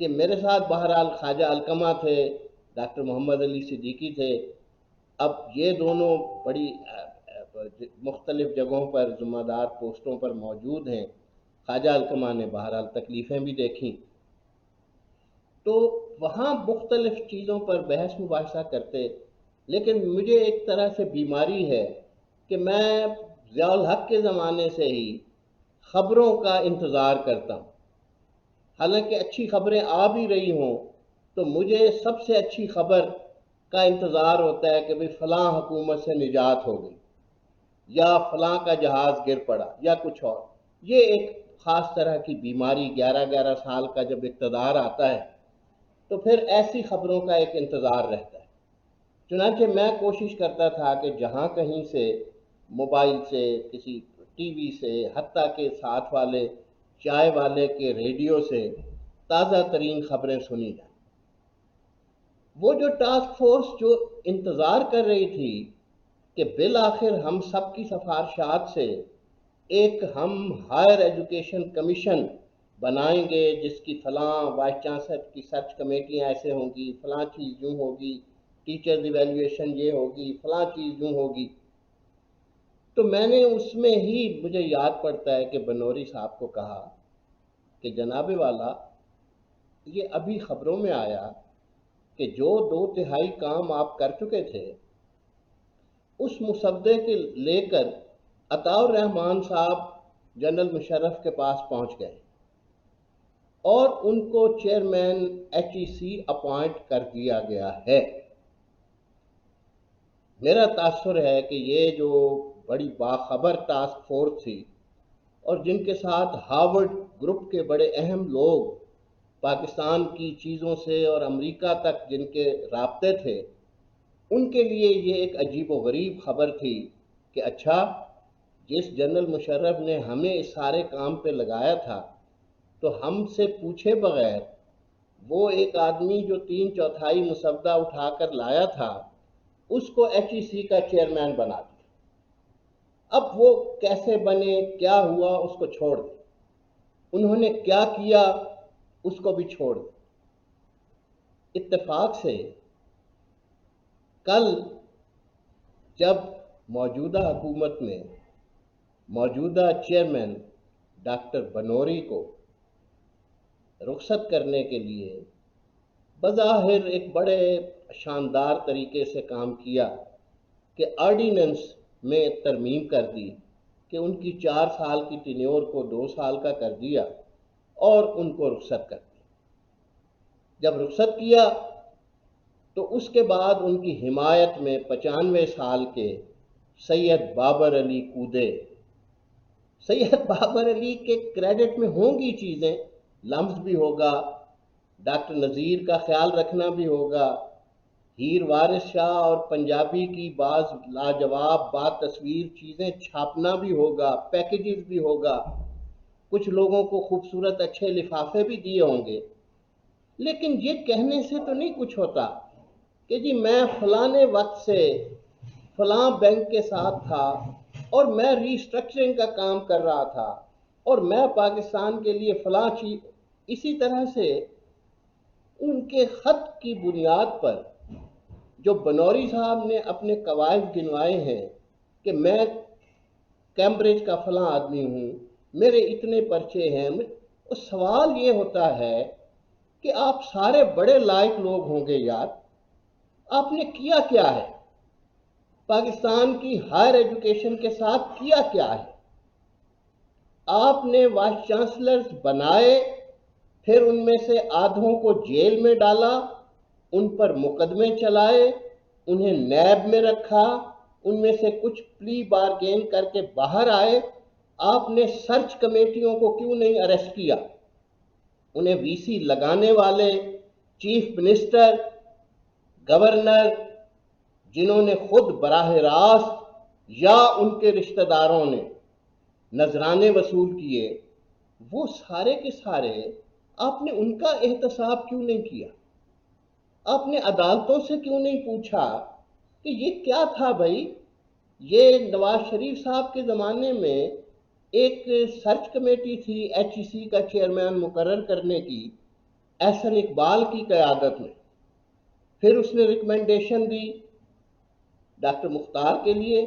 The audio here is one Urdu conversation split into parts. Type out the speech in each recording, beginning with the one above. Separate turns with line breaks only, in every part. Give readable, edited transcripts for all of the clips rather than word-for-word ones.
کہ میرے ساتھ بہرحال خواجہ علقمہ تھے، ڈاکٹر محمد علی صدیقی تھے. اب یہ دونوں بڑی مختلف جگہوں پر ذمہ دار پوسٹوں پر موجود ہیں. خواجہ علقمہ نے بہرحال تکلیفیں بھی دیکھیں. تو وہاں مختلف چیزوں پر بحث مباحثہ کرتے، لیکن مجھے ایک طرح سے بیماری ہے کہ میں ضیاء الحق کے زمانے سے ہی خبروں کا انتظار کرتا ہوں. حالانکہ اچھی خبریں آ بھی رہی ہوں تو مجھے سب سے اچھی خبر کا انتظار ہوتا ہے کہ بھئی فلاں حکومت سے نجات ہو گئی، یا فلاں کا جہاز گر پڑا، یا کچھ اور. یہ ایک خاص طرح کی بیماری، 11 سال کا جب اقتدار آتا ہے تو پھر ایسی خبروں کا ایک انتظار رہتا ہے. چنانچہ میں کوشش کرتا تھا کہ جہاں کہیں سے موبائل سے، کسی ٹی وی سے، حتیٰ کہ ساتھ والے چائے والے کے ریڈیو سے تازہ ترین خبریں سنی جائیں. وہ جو ٹاسک فورس جو انتظار کر رہی تھی کہ بالآخر ہم سب کی سفارشات سے ایک ہم ہائر ایجوکیشن کمیشن بنائیں گے، جس کی فلاں وائس چانسلر کی سرچ کمیٹیاں ایسے ہوں گی، فلاں چیز یوں ہوگی، ٹیچرز ایویلیویشن یہ ہوگی، فلاں چیز یوں ہوگی. تو میں نے اس میں ہی مجھے یاد پڑتا ہے کہ بنوری صاحب کو کہا کہ جناب والا، یہ ابھی خبروں میں آیا کہ جو 2/3 کام آپ کر چکے تھے اس مسودے کے لے کر عطاء الرحمان صاحب جنرل مشرف کے پاس پہنچ گئے اور ان کو چیئرمین ایچ ای سی اپوائنٹ کر دیا گیا ہے. میرا تاثر ہے کہ یہ جو بڑی باخبر ٹاسک فورس تھی اور جن کے ساتھ ہارورڈ گروپ کے بڑے اہم لوگ پاکستان کی چیزوں سے اور امریکہ تک جن کے رابطے تھے، ان کے لیے یہ ایک عجیب و غریب خبر تھی کہ اچھا، جس جنرل مشرف نے ہمیں اس سارے کام پہ لگایا تھا تو ہم سے پوچھے بغیر وہ ایک آدمی جو 3/4 مسودہ اٹھا کر لایا تھا اس کو ایچ ای سی کا چیئرمین بنا دیا. اب وہ کیسے بنے، کیا ہوا، اس کو چھوڑ دیں. انہوں نے کیا کیا اس کو بھی چھوڑ دیں. اتفاق سے کل جب موجودہ حکومت نے موجودہ چیئرمین ڈاکٹر بنوری کو رخصت کرنے کے لیے بظاہر ایک بڑے شاندار طریقے سے کام کیا کہ آرڈیننس میں ترمیم کر دی کہ ان کی 4 سال کی ٹینیور کو 2 سال کا کر دیا اور ان کو رخصت کر دی. جب رخصت کیا تو اس کے بعد ان کی حمایت میں 95 سال کے سید بابر علی کودے. سید بابر علی کے کریڈٹ میں ہوں گی چیزیں، لمز بھی ہوگا، ڈاکٹر نذیر کا خیال رکھنا بھی ہوگا، ہیر وارث شاہ اور پنجابی کی بعض لاجواب بات تصویر چیزیں چھاپنا بھی ہوگا، پیکیجز بھی ہوگا، کچھ لوگوں کو خوبصورت اچھے لفافے بھی دیے ہوں گے. لیکن یہ کہنے سے تو نہیں کچھ ہوتا کہ جی میں فلانے وقت سے فلاں بینک کے ساتھ تھا اور میں ری اسٹرکچرنگ کا کام کر رہا تھا اور میں پاکستان کے لیے فلاں چیز. اسی طرح سے ان کے خط کی بنیاد پر جو بنوری صاحب نے اپنے قواعد گنوائے ہیں کہ میں کیمبرج کا فلاں آدمی ہوں، میرے اتنے پرچے ہیں، اس سوال یہ ہوتا ہے کہ آپ سارے بڑے لائق لوگ ہوں گے یار، آپ نے کیا کیا ہے پاکستان کی ہائر ایجوکیشن کے ساتھ؟ کیا کیا ہے؟ آپ نے وائس چانسلرز بنائے، پھر ان میں سے آدھوں کو جیل میں ڈالا، ان پر مقدمے چلائے، انہیں نیب میں رکھا، ان میں سے کچھ پلی بارگین کر کے باہر آئے. آپ نے سرچ کمیٹیوں کو کیوں نہیں اریسٹ کیا؟ انہیں وی سی لگانے والے، چیف منسٹر، گورنر، جنہوں نے خود براہ راست یا ان کے رشتہ داروں نے نذرانے وصول کیے، وہ سارے کے سارے آپ نے ان کا احتساب کیوں نہیں کیا؟ آپ نے عدالتوں سے کیوں نہیں پوچھا کہ یہ کیا تھا بھائی؟ یہ نواز شریف صاحب کے زمانے میں ایک سرچ کمیٹی تھی ایچ ای سی کا چیئرمین مقرر کرنے کی، احسن اقبال کی قیادت میں. پھر اس نے ریکمنڈیشن دی ڈاکٹر مختار کے لیے،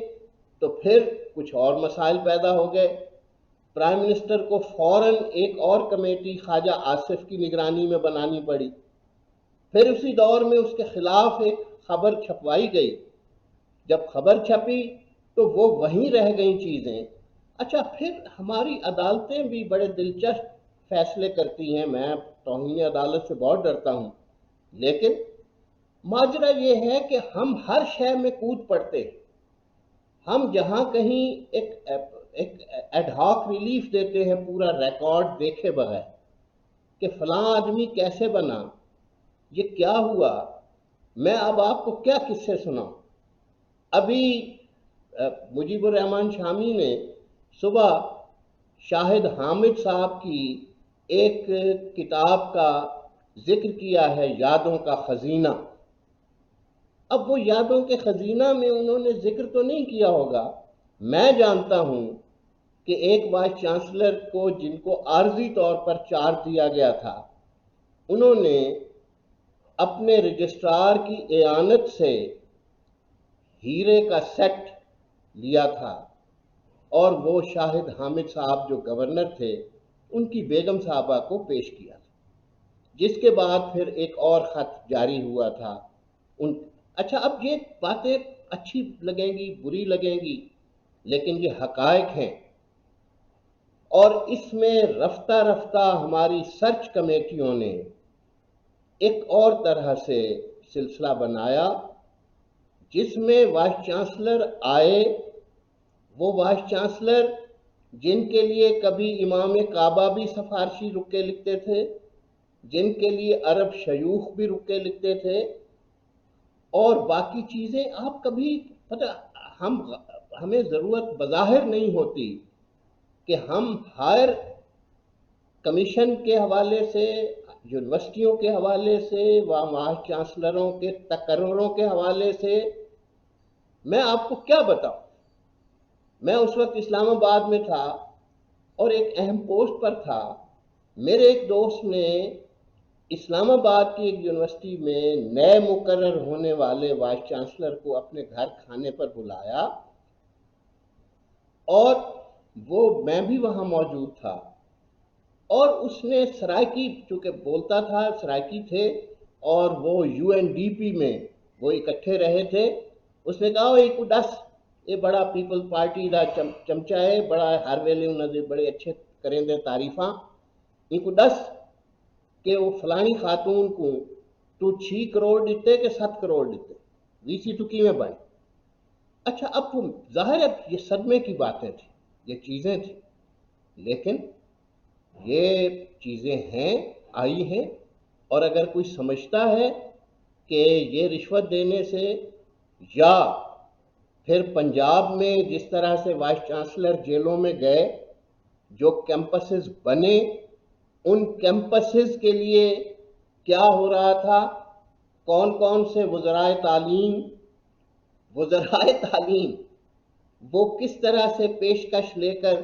تو پھر کچھ اور مسائل پیدا ہو گئے. پرائم منسٹر کو فوراً ایک اور کمیٹی خواجہ آصف کی نگرانی میں بنانی پڑی. پھر اسی دور میں اس کے خلاف ایک خبر چھپوائی گئی. جب خبر چھپی تو وہ وہیں رہ گئیں چیزیں. اچھا، پھر ہماری عدالتیں بھی بڑے دلچسپ فیصلے کرتی ہیں. میں توہین عدالت سے بہت ڈرتا ہوں، لیکن ماجرا یہ ہے کہ ہم ہر شے میں کود پڑتے ہیں. ہم جہاں کہیں ایک ایڈ ہاک ریلیف دیتے ہیں پورا ریکارڈ دیکھے بغیر کہ فلاں آدمی کیسے بنا، یہ کیا ہوا. میں اب آپ کو کیا قصے سناؤں. ابھی مجیب الرحمن شامی نے صبح شاہد حامد صاحب کی ایک کتاب کا ذکر کیا ہے، یادوں کا خزینہ. اب وہ یادوں کے خزینہ میں انہوں نے ذکر تو نہیں کیا ہوگا. میں جانتا ہوں کہ ایک وائس چانسلر کو، جن کو عارضی طور پر چارج دیا گیا تھا، انہوں نے اپنے رجسٹرار کی اعانت سے ہیرے کا سیٹ لیا تھا، اور وہ شاہد حامد صاحب جو گورنر تھے ان کی بیگم صاحبہ کو پیش کیا تھا، جس کے بعد پھر ایک اور خط جاری ہوا تھا. اچھا، اب یہ باتیں اچھی لگیں گی، بری لگیں گی، لیکن یہ حقائق ہیں. اور اس میں رفتہ رفتہ ہماری سرچ کمیٹیوں نے ایک اور طرح سے سلسلہ بنایا، جس میں وائس چانسلر آئے. وہ وائس چانسلر جن کے لیے کبھی امام کعبہ بھی سفارشی رکے لکھتے تھے، جن کے لیے عرب شیوخ بھی رکے لکھتے تھے، اور باقی چیزیں آپ کبھی پتہ، ہمیں ضرورت بظاہر نہیں ہوتی کہ ہم ہائر کمیشن کے حوالے سے، یونیورسٹیوں کے حوالے سے، وائس چانسلروں کے تقرروں کے حوالے سے، میں آپ کو کیا بتاؤں. میں اس وقت اسلام آباد میں تھا اور ایک اہم پوسٹ پر تھا. میرے ایک دوست نے اسلام آباد کی ایک یونیورسٹی میں نئے مقرر ہونے والے وائس چانسلر کو اپنے گھر کھانے پر بلایا، اور میں بھی وہاں موجود تھا. اور اس نے سرائکی، چونکہ بولتا تھا، سرائکی تھے، اور وہ یو این ڈی پی میں وہ اکٹھے رہے تھے. اس نے کہا ایک دس یہ بڑا پیپل پارٹی دا چمچا ہے، بڑا ہر ویلے انہوں نے بڑے اچھے کریں دے تعریفاں. ایک دس کہ وہ فلانی خاتون کو تو 6 کروڑ دیتے کہ 7 کروڑ دیتے، وی سی تو کی میں بنے. اچھا، اب وہ ظاہر ہے یہ صدمے کی باتیں تھیں، یہ چیزیں تھیں، لیکن یہ چیزیں ہیں، آئی ہیں. اور اگر کوئی سمجھتا ہے کہ یہ رشوت دینے سے، یا پھر پنجاب میں جس طرح سے وائس چانسلر جیلوں میں گئے، جو کیمپسز بنے، ان کیمپسز کے لیے کیا ہو رہا تھا، کون کون سے وزرائے تعلیم وہ کس طرح سے پیشکش لے کر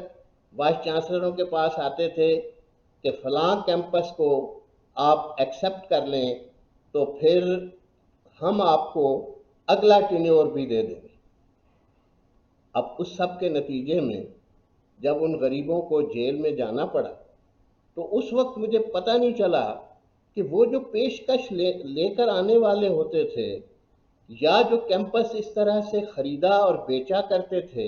وائس چانسلروں کے پاس آتے تھے کہ فلاں کیمپس کو آپ ایکسیپٹ کر لیں تو پھر ہم آپ کو اگلا ٹینیور بھی دے دیں گے. اب اس سب کے نتیجے میں جب ان غریبوں کو جیل میں جانا پڑا تو اس وقت مجھے پتہ نہیں چلا کہ وہ جو پیشکش لے کر آنے والے ہوتے تھے، یا جو کیمپس اس طرح سے خریدا اور بیچا کرتے تھے،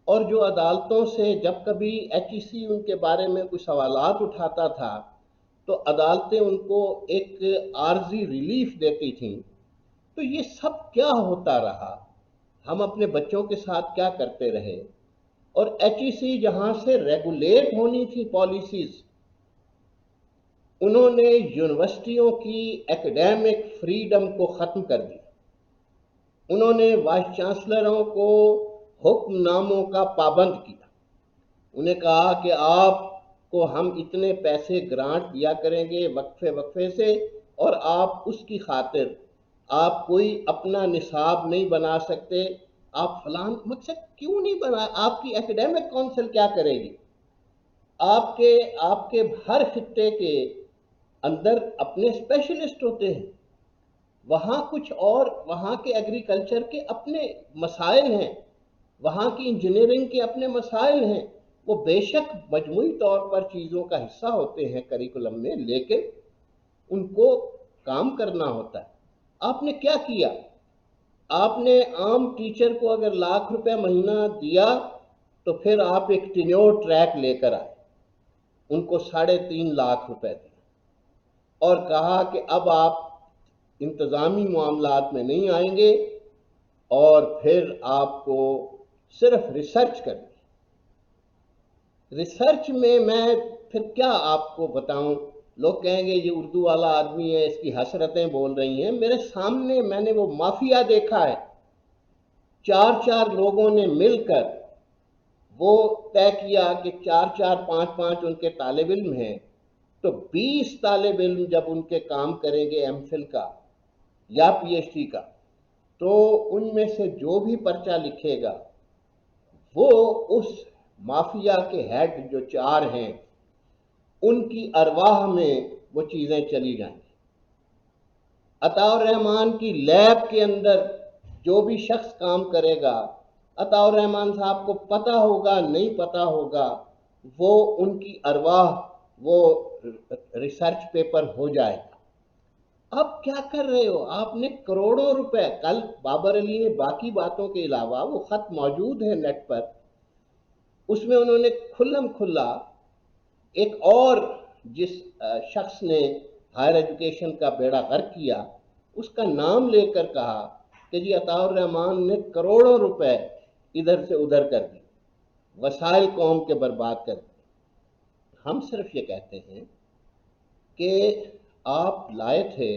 اور جو عدالتوں سے جب کبھی ایچ ای سی ان کے بارے میں کوئی سوالات اٹھاتا تھا تو عدالتیں ان کو ایک عارضی ریلیف دیتی تھیں. تو یہ سب کیا ہوتا رہا، ہم اپنے بچوں کے ساتھ کیا کرتے رہے. اور ایچ ای سی جہاں سے ریگولیٹ ہونی تھی پالیسیز، انہوں نے یونیورسٹیوں کی ایکڈیمک فریڈم کو ختم کر دیا. انہوں نے وائس چانسلروں کو حکم ناموں کا پابند کیا. انہیں کہا کہ آپ کو ہم اتنے پیسے گرانٹ دیا کریں گے وقفے سے، اور آپ اس کی خاطر آپ کوئی اپنا نصاب نہیں بنا سکتے. آپ فلان مقصد کیوں نہیں بنا؟ آپ کی ایکڈیمک کونسل کیا کرے گی؟ آپ کے ہر خطے کے اندر اپنے اسپیشلسٹ ہوتے ہیں، وہاں کچھ اور وہاں کے ایگریکلچر کے اپنے مسائل ہیں، وہاں کی انجینئرنگ کے اپنے مسائل ہیں، وہ بے شک مجموعی طور پر چیزوں کا حصہ ہوتے ہیں کریکولم میں، لیکن ان کو کام کرنا ہوتا ہے۔ آپ نے کیا کیا؟ آپ نے عام ٹیچر کو اگر ₹1,00,000 مہینہ دیا تو پھر آپ ایک ٹینیور ٹریک لے کر آئے، ان کو ₹3.5 لاکھ دیا اور کہا کہ اب آپ انتظامی معاملات میں نہیں آئیں گے اور پھر آپ کو صرف ریسرچ کرنی۔ ریسرچ میں پھر کیا آپ کو بتاؤں، لوگ کہیں گے یہ اردو والا آدمی ہے، اس کی حسرتیں بول رہی ہیں، میرے سامنے میں نے وہ مافیا دیکھا ہے، 4 لوگوں نے مل کر وہ طے کیا کہ 4 ان کے طالب علم ہیں، تو 20 طالب علم جب ان کے کام کریں گے ایم فل کا یا پی ایچ ڈی کا، تو ان میں سے جو بھی پرچہ لکھے گا وہ اس مافیا کے ہیڈ جو 4 ہیں ان کی ارواح میں وہ چیزیں چلی جائیں گی۔ عطاء الرحمن کی لیب کے اندر جو بھی شخص کام کرے گا، عطاء الرحمن صاحب کو پتہ ہوگا نہیں پتہ ہوگا، وہ ان کی ارواح وہ ریسرچ پیپر ہو جائے گا۔ اب کیا کر رہے ہو؟ آپ نے کروڑوں روپے، کل بابر علی نے باقی باتوں کے علاوہ وہ خط موجود ہے نیٹ پر، اس میں انہوں نے کھلم کھلا ایک اور جس شخص نے ہائر ایجوکیشن کا بیڑا غرق کیا اس کا نام لے کر کہا کہ جی عطاء الرحمن نے کروڑوں روپے ادھر سے ادھر کر دی، وسائل قوم کے برباد کر دی۔ ہم صرف یہ کہتے ہیں کہ آپ لائے تھے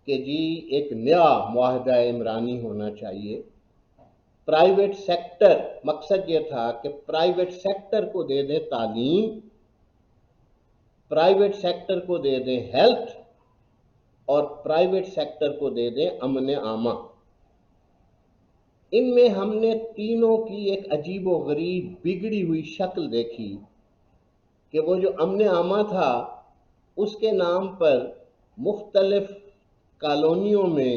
کہ جی ایک نیا معاہدہ عمرانی ہونا چاہیے، پرائیویٹ سیکٹر، مقصد یہ تھا کہ پرائیویٹ سیکٹر کو دے دیں تعلیم، پرائیویٹ سیکٹر کو دے دیں ہیلتھ، اور پرائیویٹ سیکٹر کو دے دیں امن عامہ۔ ان میں ہم نے تینوں کی ایک عجیب و غریب بگڑی ہوئی شکل دیکھی کہ وہ جو امن عامہ تھا اس کے نام پر مختلف کالونیوں میں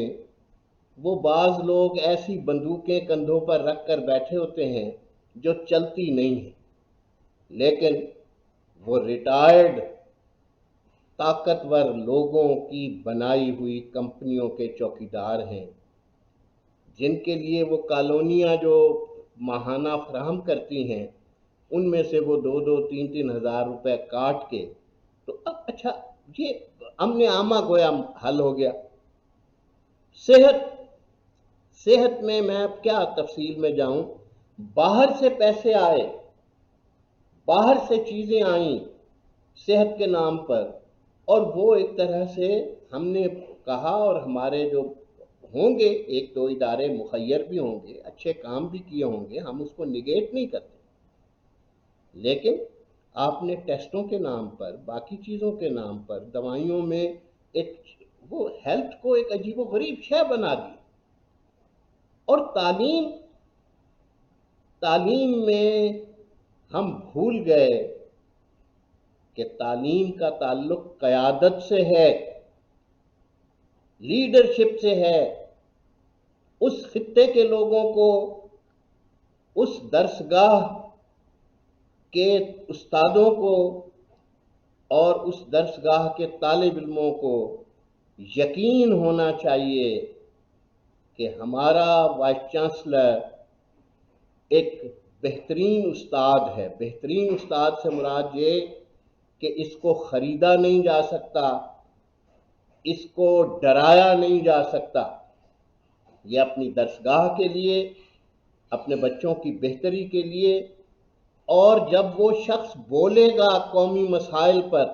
وہ بعض لوگ ایسی بندوقیں کندھوں پر رکھ کر بیٹھے ہوتے ہیں جو چلتی نہیں ہیں، لیکن وہ ریٹائرڈ طاقتور لوگوں کی بنائی ہوئی کمپنیوں کے چوکیدار ہیں، جن کے لیے وہ کالونیاں جو ماہانہ فراہم کرتی ہیں ان میں سے وہ 2-3 ہزار روپے کاٹ کے، تو اب اچھا یہ امن عامہ گویا حل ہو گیا۔ صحت میں اب کیا تفصیل میں جاؤں، باہر سے پیسے آئے، باہر سے چیزیں آئیں صحت کے نام پر، اور وہ ایک طرح سے ہم نے کہا، اور ہمارے جو ہوں گے 1-2 ادارے مخیر بھی ہوں گے، اچھے کام بھی کیے ہوں گے، ہم اس کو نگیٹ نہیں کرتے، لیکن آپ نے ٹیسٹوں کے نام پر، باقی چیزوں کے نام پر، دوائیوں میں وہ ہیلتھ کو ایک عجیب و غریب شے بنا دی۔ اور تعلیم میں ہم بھول گئے کہ تعلیم کا تعلق قیادت سے ہے، لیڈرشپ سے ہے۔ اس خطے کے لوگوں کو، اس درسگاہ کے استادوں کو اور اس درسگاہ کے طالب علموں کو یقین ہونا چاہیے کہ ہمارا وائس چانسلر ایک بہترین استاد ہے۔ بہترین استاد سے مراد یہ کہ اس کو خریدا نہیں جا سکتا، اس کو ڈرایا نہیں جا سکتا، یہ اپنی درسگاہ کے لیے، اپنے بچوں کی بہتری کے لیے، اور جب وہ شخص بولے گا قومی مسائل پر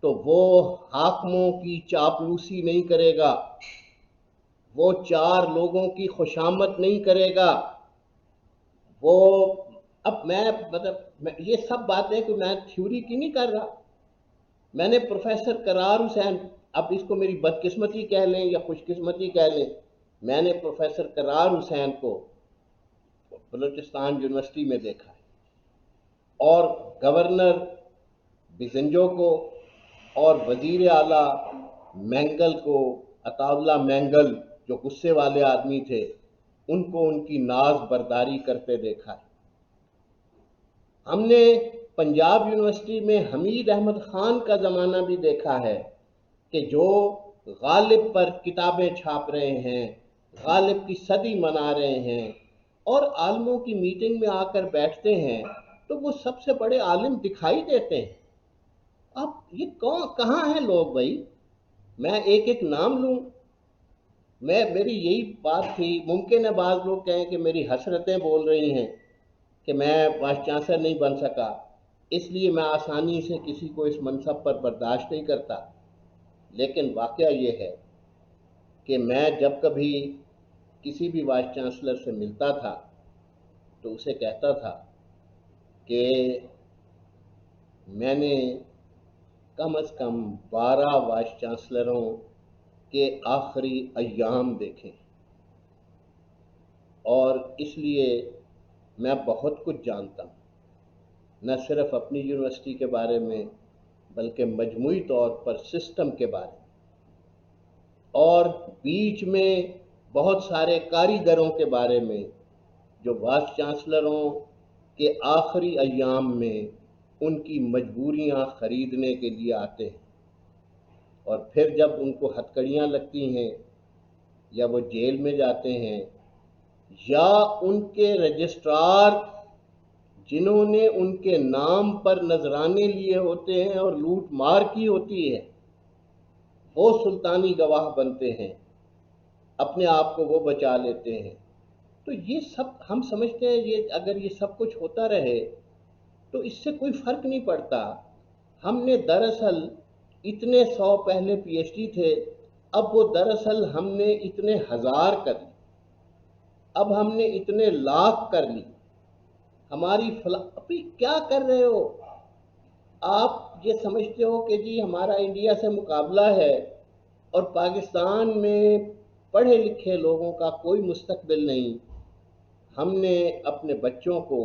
تو وہ حاکموں کی چاپلوسی نہیں کرے گا، وہ 4 لوگوں کی خوشامد نہیں کرے گا، وہ اب یہ سب باتیں کہ میں تھیوری کی نہیں کر رہا، میں نے پروفیسر قرار حسین، اب اس کو میری بدقسمتی کہہ لیں یا خوش قسمتی کہہ لیں، میں نے پروفیسر قرار حسین کو بلوچستان یونیورسٹی میں دیکھا ہے، اور گورنر بزنجو کو، اور وزیر اعلیٰ مینگل کو، عطا اللہ مینگل جو غصے والے آدمی تھے، ان کو ان کی ناز برداری کرتے دیکھا ہے۔ ہم نے پنجاب یونیورسٹی میں حمید احمد خان کا زمانہ بھی دیکھا ہے کہ جو غالب پر کتابیں چھاپ رہے ہیں، غالب کی صدی منا رہے ہیں، اور عالموں کی میٹنگ میں آ کر بیٹھتے ہیں تو وہ سب سے بڑے عالم دکھائی دیتے ہیں۔ اب یہ کہاں ہیں لوگ بھائی؟ میں ایک ایک نام لوں؟ میری یہی بات تھی۔ ممکن ہے بعض لوگ کہیں کہ میری حسرتیں بول رہی ہیں کہ میں وائس چانسلر نہیں بن سکا، اس لیے میں آسانی سے کسی کو اس منصب پر برداشت نہیں کرتا، لیکن واقعہ یہ ہے کہ میں جب کبھی کسی بھی وائس چانسلر سے ملتا تھا تو اسے کہتا تھا کہ میں نے کم از کم 12 وائس چانسلروں کے آخری ایام دیکھے، اور اس لیے میں بہت کچھ جانتا ہوں، نہ صرف اپنی یونیورسٹی کے بارے میں بلکہ مجموعی طور پر سسٹم کے بارے میں، اور بیچ میں بہت سارے کاریگروں کے بارے میں جو وائس چانسلروں کے آخری ایام میں ان کی مجبوریاں خریدنے کے لیے آتے ہیں، اور پھر جب ان کو ہتکڑیاں لگتی ہیں یا وہ جیل میں جاتے ہیں، یا ان کے رجسٹرار جنہوں نے ان کے نام پر نذرانے لیے ہوتے ہیں اور لوٹ مار کی ہوتی ہے، وہ سلطانی گواہ بنتے ہیں، اپنے آپ کو وہ بچا لیتے ہیں۔ تو یہ سب ہم سمجھتے ہیں اگر یہ سب کچھ ہوتا رہے تو اس سے کوئی فرق نہیں پڑتا۔ ہم نے دراصل اتنے 100 پہلے پی ایچ ڈی تھے، اب وہ دراصل ہم نے اتنے ہزار کر لی، اب ہم نے اتنے لاکھ کر لی۔ ہماری ابھی کیا کر رہے ہو آپ؟ یہ سمجھتے ہو کہ جی ہمارا انڈیا سے مقابلہ ہے اور پاکستان میں پڑھے لکھے لوگوں کا کوئی مستقبل نہیں۔ ہم نے اپنے بچوں کو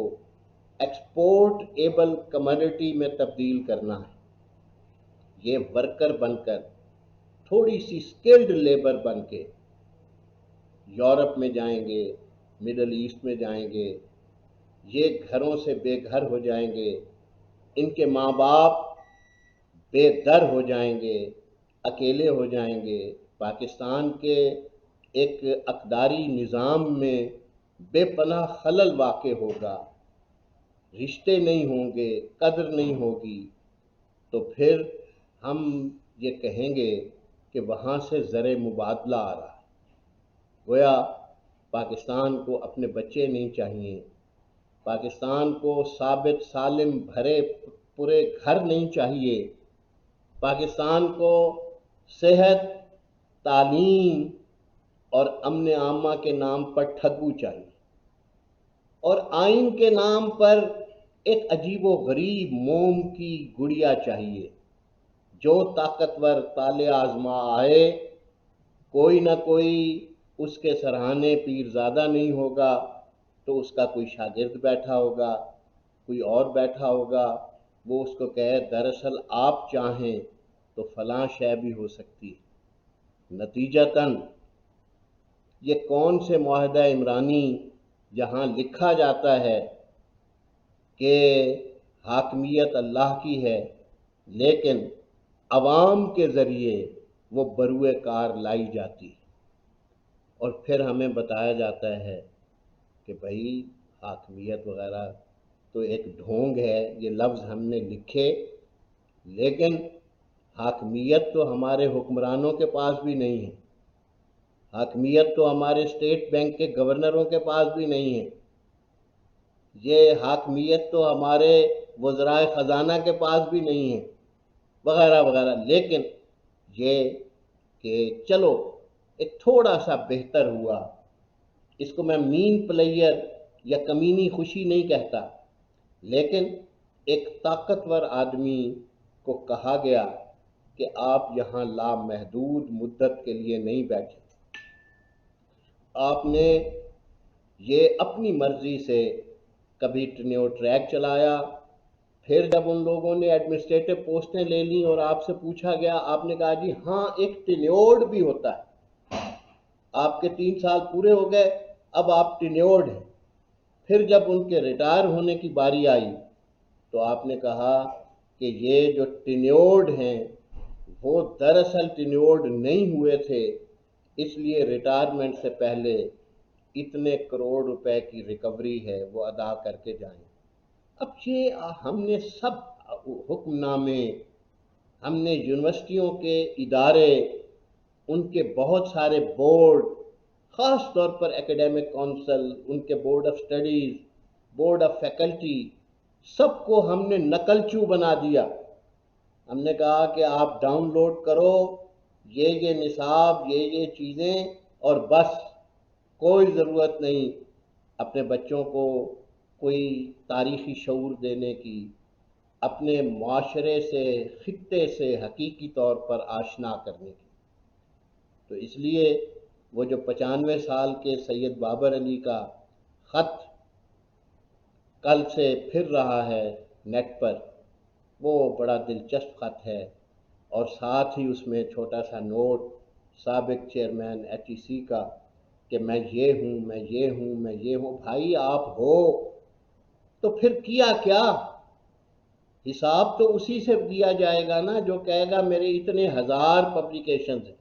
ایکسپورٹ ایبل کمیونٹی میں تبدیل کرنا ہے، یہ ورکر بن کر، تھوڑی سی سکلڈ لیبر بن کے یورپ میں جائیں گے، مڈل ایسٹ میں جائیں گے، یہ گھروں سے بے گھر ہو جائیں گے، ان کے ماں باپ بے در ہو جائیں گے، اکیلے ہو جائیں گے، پاکستان کے ایک اقداری نظام میں بے پناہ خلل واقع ہوگا، رشتے نہیں ہوں گے، قدر نہیں ہوگی، تو پھر ہم یہ کہیں گے کہ وہاں سے زر مبادلہ آ رہا ہے۔ گویا پاکستان کو اپنے بچے نہیں چاہیے، پاکستان کو ثابت سالم بھرے پورے گھر نہیں چاہیے، پاکستان کو صحت، تعلیم اور امن عامہ کے نام پر ٹھگو چاہیے، اور آئین کے نام پر ایک عجیب و غریب موم کی گڑیا چاہیے۔ جو طاقتور تالے آزما آئے، کوئی نہ کوئی اس کے سرہانے پیرزادہ نہیں ہوگا تو اس کا کوئی شاگرد بیٹھا ہوگا، کوئی اور بیٹھا ہوگا، وہ اس کو کہے دراصل آپ چاہیں تو فلاں شے بھی ہو سکتی ہے۔ نتیجتاً یہ کون سے معاہدہ عمرانی جہاں لکھا جاتا ہے کہ حاکمیت اللہ کی ہے، لیکن عوام کے ذریعے وہ بروئے کار لائی جاتی، اور پھر ہمیں بتایا جاتا ہے کہ بھائی حاکمیت وغیرہ تو ایک ڈھونگ ہے، یہ لفظ ہم نے لکھے، لیکن حاکمیت تو ہمارے حکمرانوں کے پاس بھی نہیں ہے، حاکمیت تو ہمارے اسٹیٹ بینک کے گورنروں کے پاس بھی نہیں ہے، یہ حاکمیت تو ہمارے وزرائے خزانہ کے پاس بھی نہیں ہے، وغیرہ وغیرہ۔ لیکن یہ کہ چلو ایک تھوڑا سا بہتر ہوا، اس کو میں مین پلیئر یا کمینی خوشی نہیں کہتا، لیکن ایک طاقتور آدمی کو کہا گیا کہ آپ یہاں لامحدود مدت کے لیے نہیں بیٹھے، آپ نے یہ اپنی مرضی سے کبھی ٹرینیو ٹریک چلایا، پھر جب ان لوگوں نے ایڈمنسٹریٹو پوسٹیں لے لیں اور آپ سے پوچھا گیا، آپ نے کہا جی ہاں ایک ٹینیورڈ بھی ہوتا ہے، آپ کے 3 سال پورے ہو گئے، اب آپ ٹینیورڈ ہیں۔ پھر جب ان کے ریٹائر ہونے کی باری آئی تو آپ نے کہا کہ یہ جو ٹینیورڈ ہیں وہ دراصل ٹینیورڈ نہیں ہوئے تھے، اس لیے ریٹائرمنٹ سے پہلے اتنے کروڑ روپے کی ریکوری ہے وہ ادا کر کے جائیں۔ اب یہ ہم نے سب حکم نامے، ہم نے یونیورسٹیوں کے ادارے، ان کے بہت سارے بورڈ، خاص طور پر ایکیڈیمک کونسل، ان کے board of studies, board of faculty, سب کو ہم نے نقل چو بنا دیا۔ ہم نے کہا کہ آپ ڈاؤن لوڈ کرو یہ نصاب، یہ چیزیں، اور بس کوئی ضرورت نہیں اپنے بچوں کو کوئی تاریخی شعور دینے کی، اپنے معاشرے سے، خطے سے حقیقی طور پر آشنا کرنے کی۔ تو اس لیے وہ جو 95 سال کے سید بابر علی کا خط کل سے پھر رہا ہے نیٹ پر، وہ بڑا دلچسپ خط ہے، اور ساتھ ہی اس میں چھوٹا سا نوٹ سابق چیئرمین ایچ ای سی کا کہ میں یہ ہوں، میں یہ ہوں، میں یہ ہوں۔ بھائی آپ ہو تو پھر کیا کیا؟ حساب تو اسی سے دیا جائے گا نا جو کہے گا میرے اتنے ہزار پبلیکیشنز ہیں۔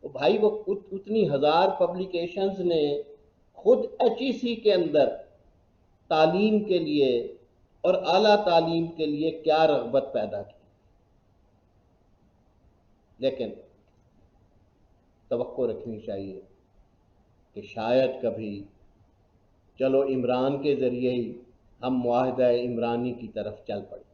بھائی وہ اتنی ہزار پبلیکیشنز نے خود ایچ ای سی کے اندر تعلیم کے لیے اور اعلیٰ تعلیم کے لیے کیا رغبت پیدا کی، لیکن توقع رکھنی چاہیے کہ شاید کبھی چلو عمران کے ذریعے ہی ہم معاہدہ عمرانی کی طرف چل پڑیں۔